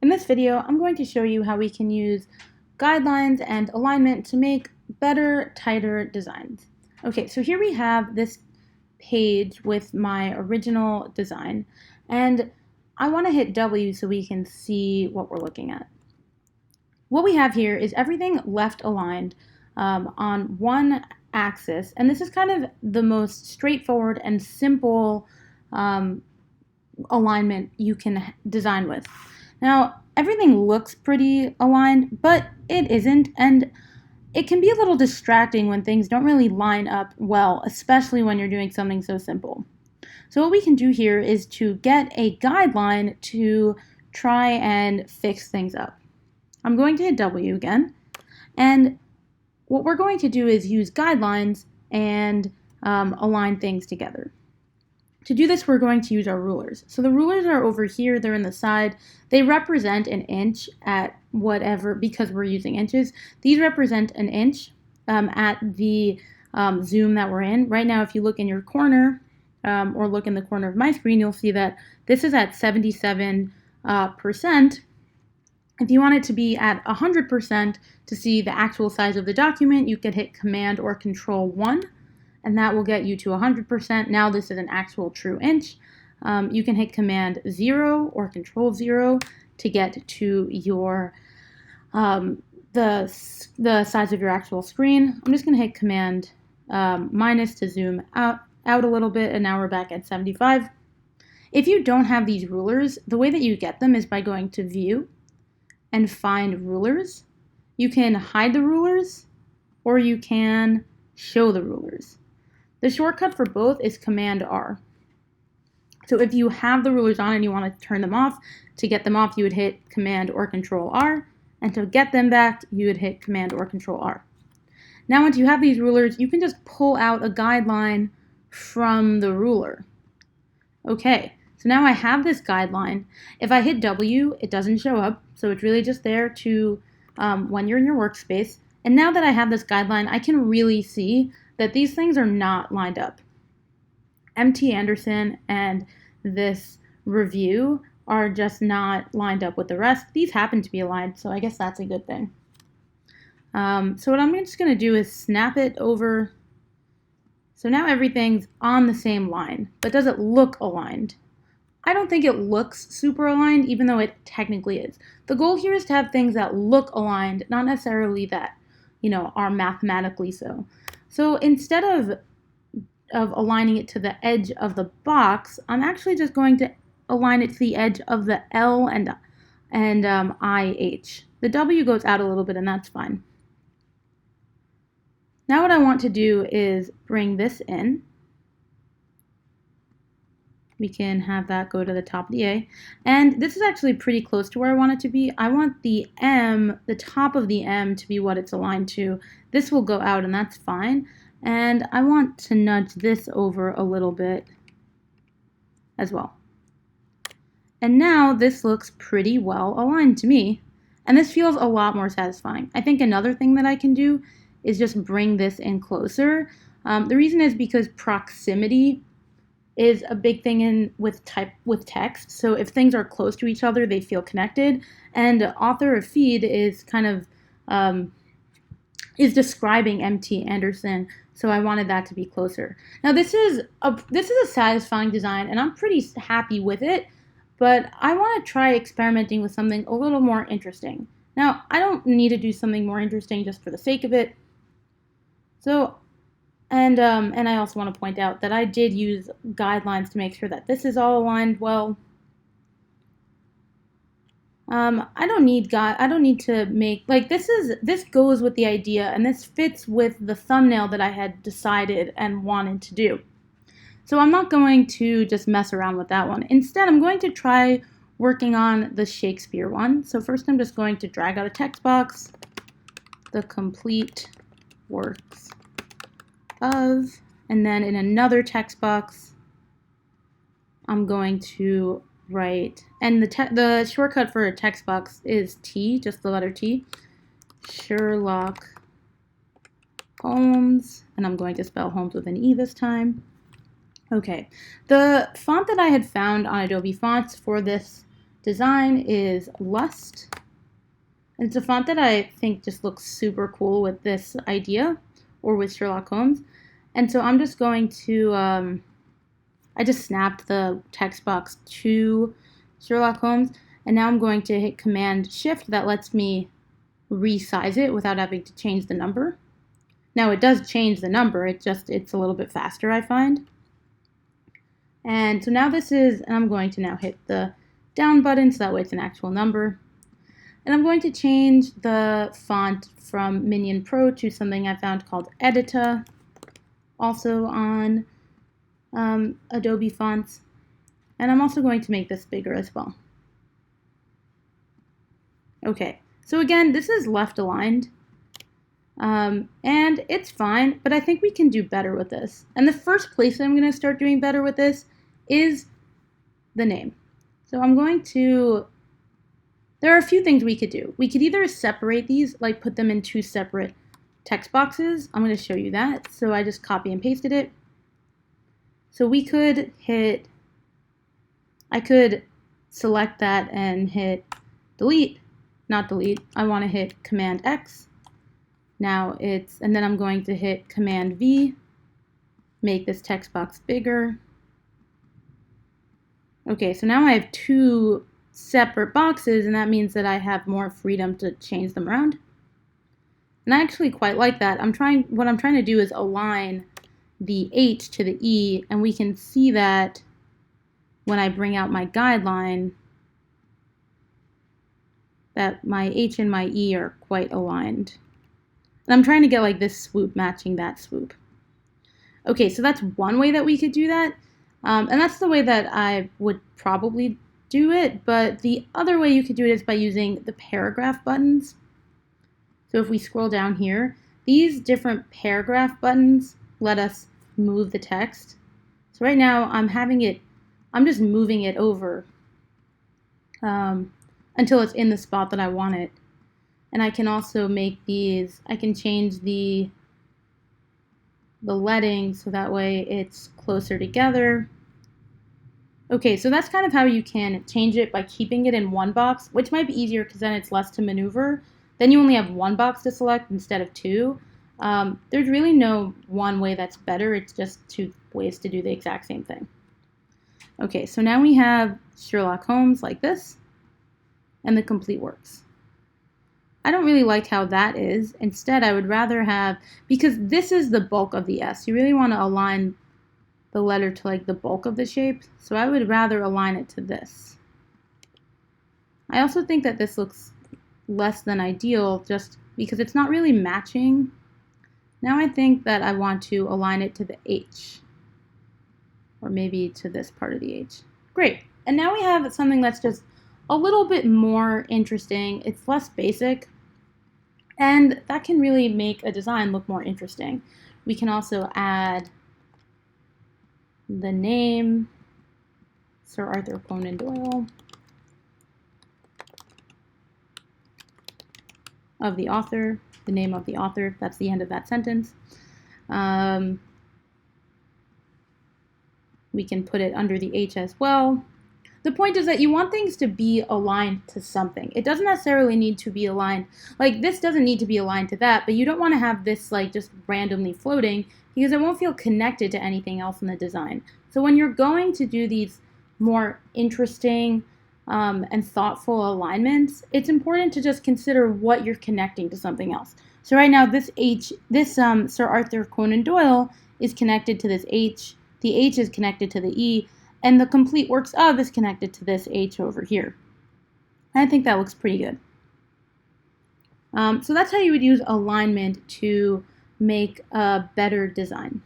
In this video, I'm going to show you how we can use guidelines and alignment to make better, tighter designs. Okay, so here we have this page with my original design, and I want to hit W so we can see what we're looking at. What we have here is everything left aligned on one axis, and this is kind of the most straightforward and simple alignment you can design with. Now, everything looks pretty aligned, but it isn't, and it can be a little distracting when things don't really line up well, especially when you're doing something so simple. So what we can do here is to get a guideline to try and fix things up. I'm going to hit W again, and what we're going to do is use guidelines and align things together. To do this, we're going to use our rulers. So the rulers are over here, they're in the side. They represent an inch at whatever, because we're using inches. These represent an inch at the zoom that we're in. Right now, if you look in your corner, or look in the corner of my screen, you'll see that this is at 77%. If you want it to be at 100% to see the actual size of the document, you can hit Command or Control 1. And that will get you to 100%. Now this is an actual true inch. You can hit Command 0 or Control 0 to get to your the size of your actual screen. I'm just going to hit Command minus to zoom out a little bit, and now we're back at 75. If you don't have these rulers, the way that you get them is by going to View and find Rulers. You can hide the rulers, or you can show the rulers. The shortcut for both is Command R. So if you have the rulers on and you want to turn them off, to get them off, you would hit Command or Control R. And to get them back, you would hit Command or Control R. Now, once you have these rulers, you can just pull out a guideline from the ruler. Okay, so now I have this guideline. If I hit W, it doesn't show up. So it's really just there to when you're in your workspace. And now that I have this guideline, I can really see that these things are not lined up. M.T. Anderson and this review are just not lined up with the rest. These happen to be aligned, so I guess that's a good thing. So what I'm just going to do is snap it over. So now everything's on the same line, but does it look aligned? I don't think it looks super aligned, even though it technically is. The goal here is to have things that look aligned, not necessarily that, are mathematically so. So instead of aligning it to the edge of the box, I'm actually just going to align it to the edge of the L and IH. The W goes out a little bit, and that's fine. Now what I want to do is bring this in. We can have that go to the top of the A. And this is actually pretty close to where I want it to be. I want the M, the top of the M, to be what it's aligned to. This will go out, and that's fine. And I want to nudge this over a little bit as well. And now this looks pretty well aligned to me. And this feels a lot more satisfying. I think another thing that I can do is just bring this in closer. The reason is because proximity is a big thing with text. So if things are close to each other, they feel connected. And author of feed is kind of is describing M.T. Anderson, so I wanted that to be closer. Now this is a satisfying design, and I'm pretty happy with it. But I want to try experimenting with something a little more interesting. Now I don't need to do something more interesting just for the sake of it. So. And I also want to point out that I did use guidelines to make sure that this is all aligned well. I don't need to make, like, this goes with the idea, and this fits with the thumbnail that I had decided and wanted to do. So I'm not going to just mess around with that one. Instead, I'm going to try working on the Shakespeare one. So first I'm just going to drag out a text box, the complete works of, and then in another text box, I'm going to write, and the shortcut for a text box is T, just the letter T, Sherlock Holmes, and I'm going to spell Holmes with an E this time. Okay, the font that I had found on Adobe Fonts for this design is Lust. And it's a font that I think just looks super cool with this idea or with Sherlock Holmes. And so I'm just going to, I just snapped the text box to Sherlock Holmes. And now I'm going to hit Command Shift. That lets me resize it without having to change the number. Now it does change the number. It's a little bit faster, I find. And so now and I'm going to now hit the down button so that way it's an actual number. And I'm going to change the font from Minion Pro to something I found called Edita, also on Adobe Fonts. And I'm also going to make this bigger as well. Okay, so again, this is left aligned. And it's fine, but I think we can do better with this. And the first place I'm going to start doing better with this is the name. So I'm going to, there are a few things we could do. We could either separate these, like put them in two separate text boxes. I'm going to show you that. So I just copy and pasted it. So we could I could select that and hit delete, not delete. I want to hit Command X. Now and then I'm going to hit Command V, make this text box bigger. Okay, so now I have two separate boxes, and that means that I have more freedom to change them around. And I actually quite like that. What I'm trying to do is align the H to the E, and we can see that when I bring out my guideline, that my H and my E are quite aligned. And I'm trying to get like this swoop matching that swoop. Okay, so that's one way that we could do that. And that's the way that I would probably do it. But the other way you could do it is by using the paragraph buttons. So if we scroll down here, these different paragraph buttons let us move the text. So right now I'm just moving it over until it's in the spot that I want it. And I can also make I can change the leading so that way it's closer together. Okay, so that's kind of how you can change it by keeping it in one box, which might be easier because then it's less to maneuver. Then you only have one box to select instead of two. There's really no one way that's better. It's just two ways to do the exact same thing. Okay, so now we have Sherlock Holmes like this, and the complete works. I don't really like how that is. Instead, I would rather have, because this is the bulk of the S, you really want to align the letter to like the bulk of the shape, so I would rather align it to this. I also think that this looks less than ideal just because it's not really matching. Now I think that I want to align it to the H, or maybe to this part of the H. Great, and now we have something that's just a little bit more interesting. It's less basic, and that can really make a design look more interesting. We can also add the name, Sir Arthur Conan Doyle, of the author, the name of the author. That's the end of that sentence. We can put it under the H as well. The point is that you want things to be aligned to something. It doesn't necessarily need to be aligned, like this doesn't need to be aligned to that, but you don't want to have this like just randomly floating because it won't feel connected to anything else in the design. So when you're going to do these more interesting and thoughtful alignments, it's important to just consider what you're connecting to something else. So right now this Sir Arthur Conan Doyle is connected to this H, the H is connected to the E, and the complete works of is connected to this H over here. I think that looks pretty good. So that's how you would use alignment to make a better design.